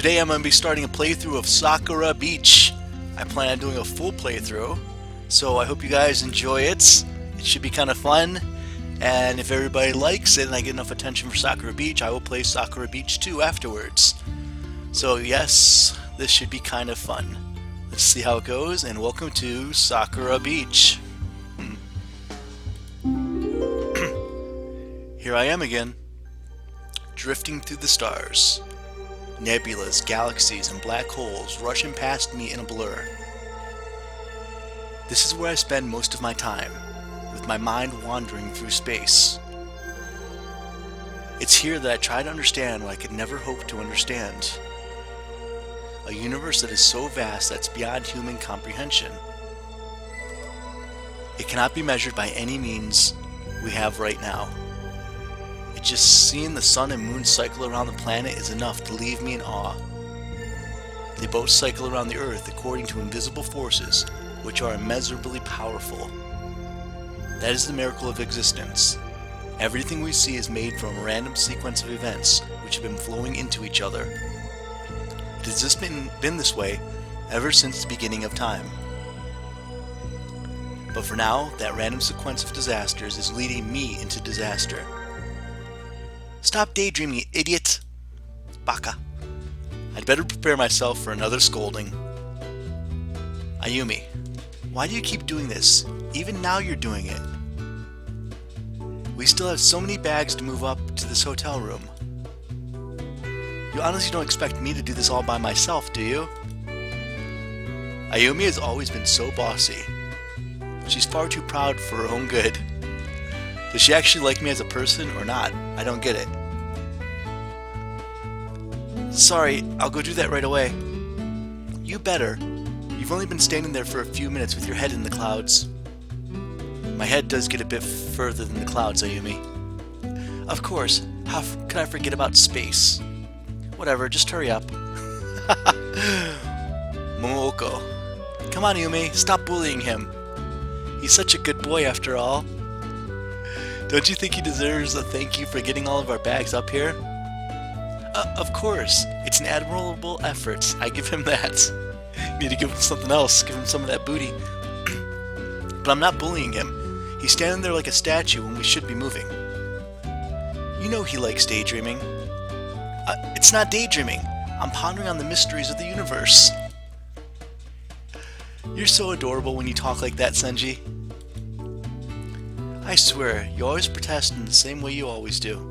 Today I'm going to be starting a playthrough of Sakura Beach. I plan on doing a full playthrough, so I hope you guys enjoy it. It should be kind of fun, and if everybody likes it and I get enough attention for Sakura Beach, I will play Sakura Beach 2 afterwards. So yes, this should be kind of fun. Let's see how it goes, and welcome to Sakura Beach. Here I am again, drifting through the stars. Nebulas, galaxies, and black holes rushing past me in a blur. This is where I spend most of my time, with my mind wandering through space. It's here that I try to understand what I could never hope to understand. A universe that is so vast that it's beyond human comprehension. It cannot be measured by any means we have right now. Just seeing the sun and moon cycle around the planet is enough to leave me in awe. They both cycle around the Earth according to invisible forces, which are immeasurably powerful. That is the miracle of existence. Everything we see is made from a random sequence of events which have been flowing into each other. It has just been this way ever since the beginning of time. But for now, that random sequence of disasters is leading me into disaster. Stop daydreaming, you idiot! Baka. I'd better prepare myself for another scolding. Ayumi, why do you keep doing this? Even now you're doing it. We still have so many bags to move up to this hotel room. You honestly don't expect me to do this all by myself, do you? Ayumi has always been so bossy. She's far too proud for her own good. Does she actually like me as a person or not? I don't get it. Sorry, I'll go do that right away. You better. You've only been standing there for a few minutes with your head in the clouds. My head does get a bit further than the clouds, Ayumi. Of course, how could I forget about space? Whatever, just hurry up. Momoko. Come on, Ayumi, stop bullying him. He's such a good boy after all. Don't you think he deserves a thank you for getting all of our bags up here? Of course. It's an admirable effort. I give him that. Need to give him something else. Give him some of that booty. But I'm not bullying him. He's standing there like a statue when we should be moving. You know he likes daydreaming. It's not daydreaming. I'm pondering on the mysteries of the universe. You're so adorable when you talk like that, Senji. I swear, you always protest in the same way you always do.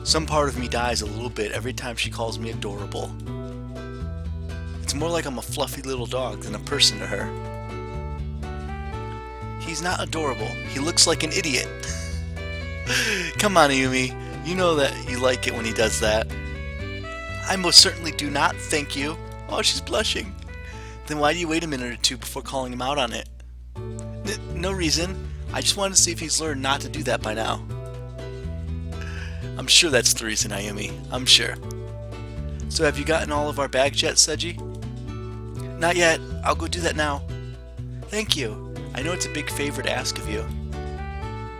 Some part of me dies a little bit every time she calls me adorable. It's more like I'm a fluffy little dog than a person to her. He's not adorable. He looks like an idiot. Come on, Ayumi. You know that you like it when he does that. I most certainly do not, thank you. Oh, she's blushing. Then why do you wait a minute or two before calling him out on it? No reason. I just wanted to see if he's learned not to do that by now. I'm sure that's the reason, Ayumi. I'm sure. So have you gotten all of our bags yet, Seiji? Not yet. I'll go do that now. Thank you. I know it's a big favor to ask of you.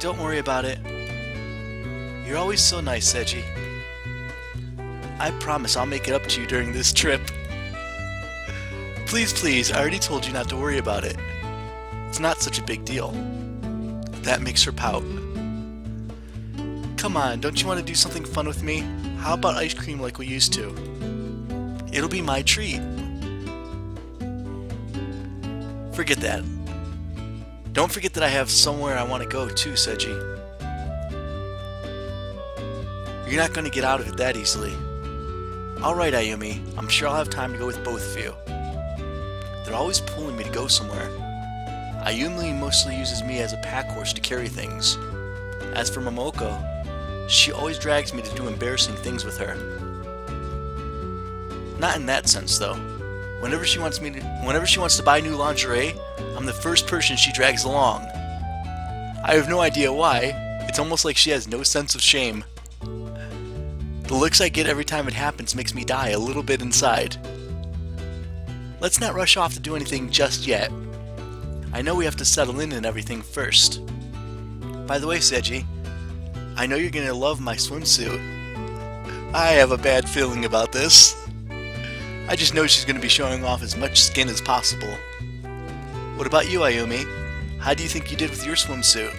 Don't worry about it. You're always so nice, Seiji. I promise I'll make it up to you during this trip. Please, please, I already told you not to worry about it. It's not such a big deal. That makes her pout. Come on, don't you want to do something fun with me? How about ice cream like we used to? It'll be my treat. Forget that. Don't forget that I have somewhere I want to go too, Seiji. You're not going to get out of it that easily. Alright, Ayumi, I'm sure I'll have time to go with both of you. They're always pulling me to go somewhere. Ayumi mostly uses me as a pack horse to carry things. As for Momoko, she always drags me to do embarrassing things with her. Not in that sense, though. Whenever she wants to buy new lingerie, I'm the first person she drags along. I have no idea why. It's almost like she has no sense of shame. The looks I get every time it happens makes me die a little bit inside. Let's not rush off to do anything just yet. I know we have to settle in and everything first. By the way, Seiji, I know you're gonna love my swimsuit. I have a bad feeling about this. I just know she's going to be showing off as much skin as possible. What about you, Ayumi? How do you think you did with your swimsuit?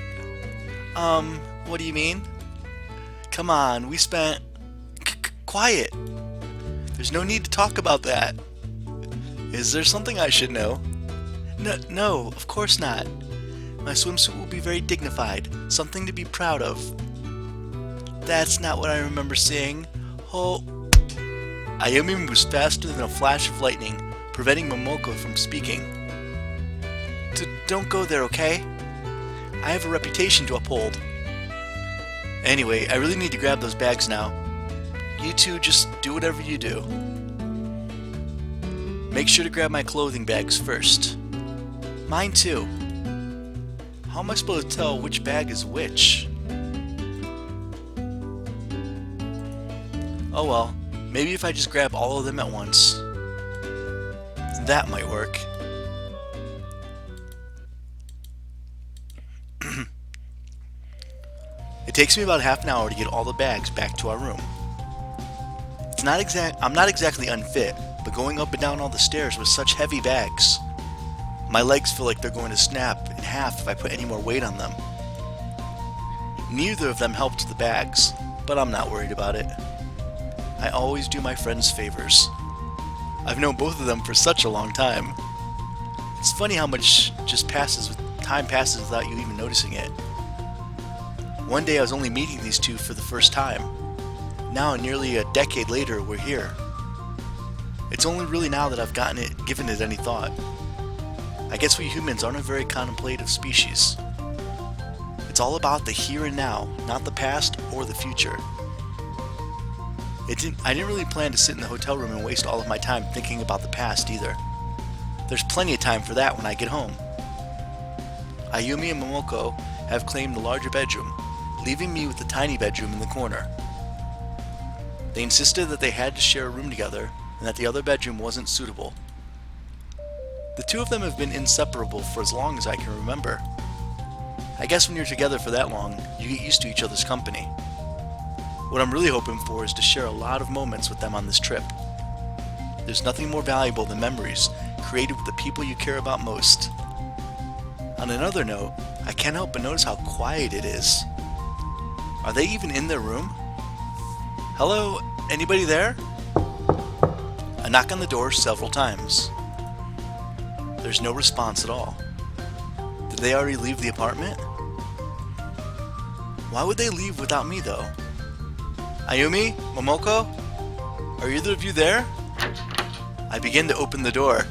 What do you mean? Come on, we spent... Quiet! There's no need to talk about that. Is there something I should know? No, of course not. My swimsuit will be very dignified, something to be proud of. That's not what I remember seeing. Oh... Ayumi moves faster than a flash of lightning, preventing Momoko from speaking. Don't go there, okay? I have a reputation to uphold. Anyway, I really need to grab those bags now. You two just do whatever you do. Make sure to grab my clothing bags first. Mine too. How am I supposed to tell which bag is which? Oh well, maybe if I just grab all of them at once. That might work. It takes me about half an hour to get all the bags back to our room. I'm not exactly unfit, but going up and down all the stairs with such heavy bags. My legs feel like they're going to snap in half if I put any more weight on them. Neither of them helped with the bags, but I'm not worried about it. I always do my friends favors. I've known both of them for such a long time. It's funny how much time passes without you even noticing it. One day I was only meeting these two for the first time. Now, nearly a decade later, we're here. It's only really now that I've given it any thought. I guess we humans aren't a very contemplative species. It's all about the here and now, not the past or the future. I didn't really plan to sit in the hotel room and waste all of my time thinking about the past either. There's plenty of time for that when I get home. Ayumi and Momoko have claimed the larger bedroom, leaving me with the tiny bedroom in the corner. They insisted that they had to share a room together and that the other bedroom wasn't suitable. The two of them have been inseparable for as long as I can remember. I guess when you're together for that long, you get used to each other's company. What I'm really hoping for is to share a lot of moments with them on this trip. There's nothing more valuable than memories created with the people you care about most. On another note, I can't help but notice how quiet it is. Are they even in their room? Hello? Anybody there? I knock on the door several times. There's no response at all. Did they already leave the apartment? Why would they leave without me though? Ayumi? Momoko? Are either of you there? I begin to open the door.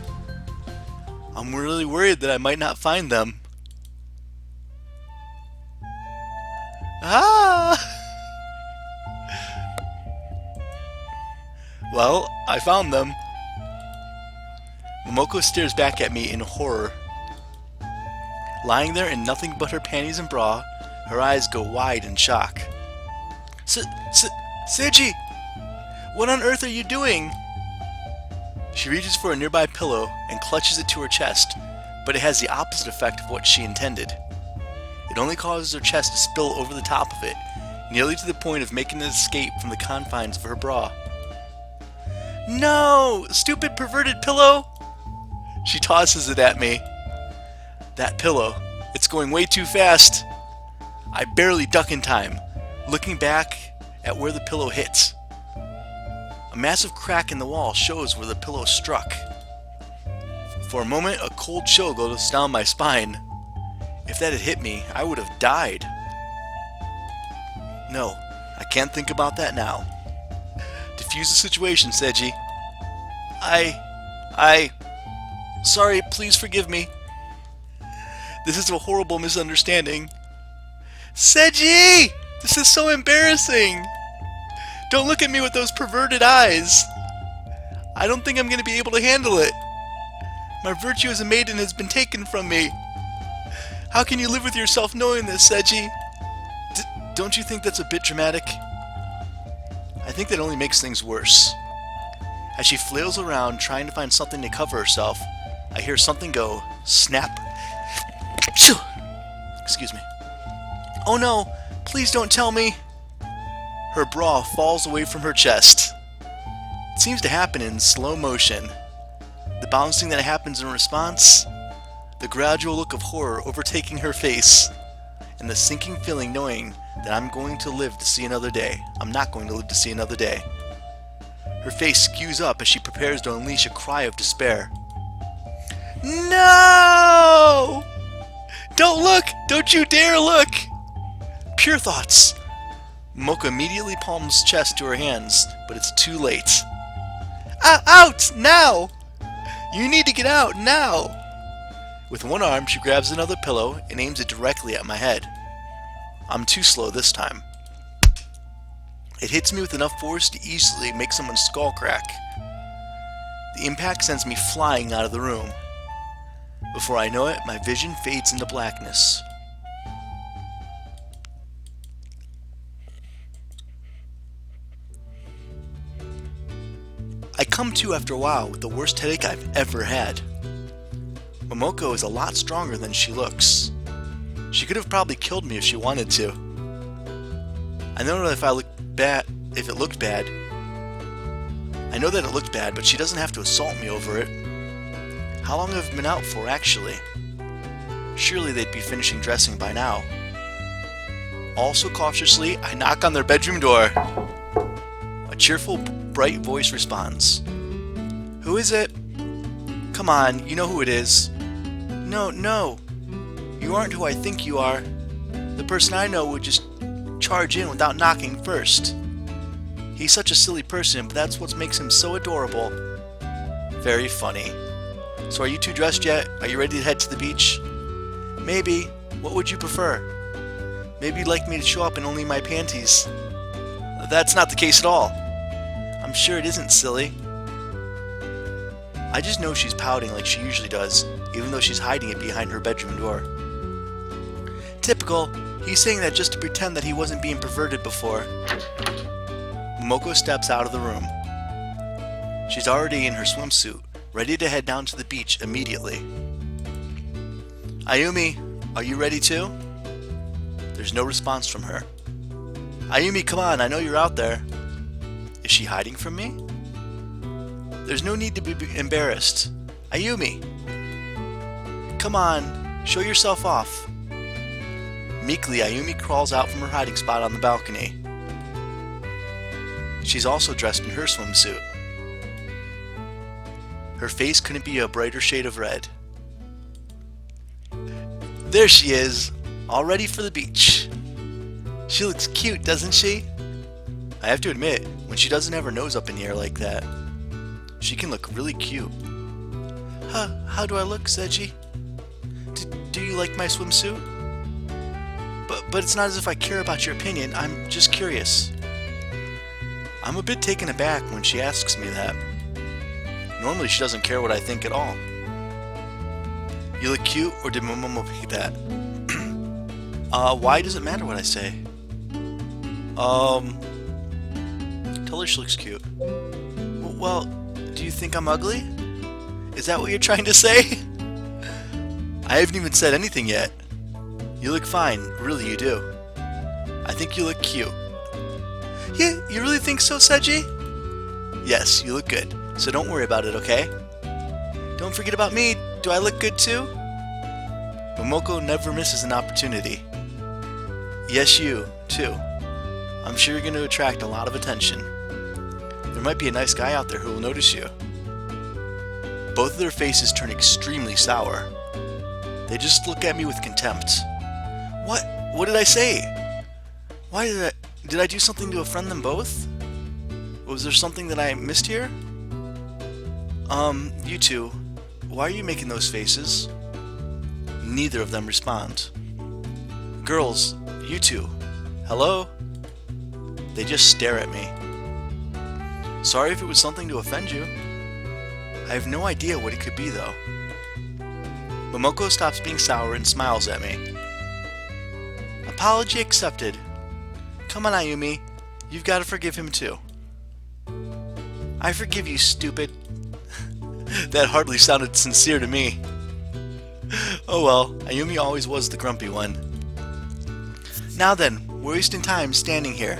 I'm really worried that I might not find them. Ah! Well, I found them. Momoko stares back at me in horror. Lying there in nothing but her panties and bra, her eyes go wide in shock. Seiji! What on earth are you doing? She reaches for a nearby pillow and clutches it to her chest, but it has the opposite effect of what she intended. It only causes her chest to spill over the top of it, nearly to the point of making an escape from the confines of her bra. No! Stupid perverted pillow! She tosses it at me. That pillow. It's going way too fast. I barely duck in time, looking back at where the pillow hits. A massive crack in the wall shows where the pillow struck. For a moment, a cold chill goes down my spine. If that had hit me, I would have died. No, I can't think about that now. Defuse the situation, Seiji. Sorry, please forgive me. This is a horrible misunderstanding. Seiji! This is so embarrassing! Don't look at me with those perverted eyes! I don't think I'm going to be able to handle it. My virtue as a maiden has been taken from me. How can you live with yourself knowing this, Seiji? Don't you think that's a bit dramatic? I think that only makes things worse. As she flails around trying to find something to cover herself, I hear something go snap. Excuse me. Oh no, please don't tell me. Her bra falls away from her chest. It seems to happen in slow motion. The bouncing that happens in response, the gradual look of horror overtaking her face, and the sinking feeling knowing that I'm going to live to see another day. I'm not going to live to see another day. Her face skews up as she prepares to unleash a cry of despair. No! Don't look! Don't you dare look! Pure thoughts. Mocha immediately palms chest to her hands, but it's too late. Out! Now! You need to get out now! With one arm, she grabs another pillow and aims it directly at my head. I'm too slow this time. It hits me with enough force to easily make someone's skull crack. The impact sends me flying out of the room. Before I know it, my vision fades into blackness. I come to after a while with the worst headache I've ever had. Momoko is a lot stronger than she looks. She could have probably killed me if she wanted to. I know that if it looked bad. I know that it looked bad, but she doesn't have to assault me over it. How long have I been out for, actually? Surely they'd be finishing dressing by now. Also cautiously, I knock on their bedroom door. A cheerful, bright voice responds. Who is it? Come on, you know who it is. No. You aren't who I think you are. The person I know would just charge in without knocking first. He's such a silly person, but that's what makes him so adorable. Very funny. So are you two dressed yet? Are you ready to head to the beach? Maybe. What would you prefer? Maybe you'd like me to show up in only my panties. That's not the case at all. I'm sure it isn't, silly. I just know she's pouting like she usually does, even though she's hiding it behind her bedroom door. Typical. He's saying that just to pretend that he wasn't being perverted before. Momoko steps out of the room. She's already in her swimsuit, ready to head down to the beach immediately. Ayumi, are you ready too? There's no response from her. Ayumi, come on, I know you're out there. Is she hiding from me? There's no need to be embarrassed. Ayumi! Come on, show yourself off. Meekly, Ayumi crawls out from her hiding spot on the balcony. She's also dressed in her swimsuit. Her face couldn't be a brighter shade of red. There she is, all ready for the beach. She looks cute, doesn't she? I have to admit, when she doesn't have her nose up in the air like that, she can look really cute. How do I look, Seiji? Do you like my swimsuit? But it's not as if I care about your opinion, I'm just curious. I'm a bit taken aback when she asks me that. Normally she doesn't care what I think at all. You look cute, or did Momo pick that? Why does it matter what I say? Tell her she looks cute. Well, do you think I'm ugly? Is that what you're trying to say? I haven't even said anything yet. You look fine, really you do. I think you look cute. Yeah, you really think so, Seiji? Yes, you look good, so don't worry about it, okay? Don't forget about me, do I look good too? Momoko never misses an opportunity. Yes, you, too. I'm sure you're going to attract a lot of attention. There might be a nice guy out there who will notice you. Both of their faces turn extremely sour. They just look at me with contempt. What did I say? Why did I do something to offend them both? Was there something that I missed here? You two, why are you making those faces? Neither of them respond. Girls, you two, hello? They just stare at me. Sorry if it was something to offend you. I have no idea what it could be though. Momoko stops being sour and smiles at me. Apology accepted. Come on, Ayumi. You've got to forgive him too. I forgive you, stupid. That hardly sounded sincere to me. Oh well, Ayumi always was the grumpy one. Now then, we're wasting time standing here.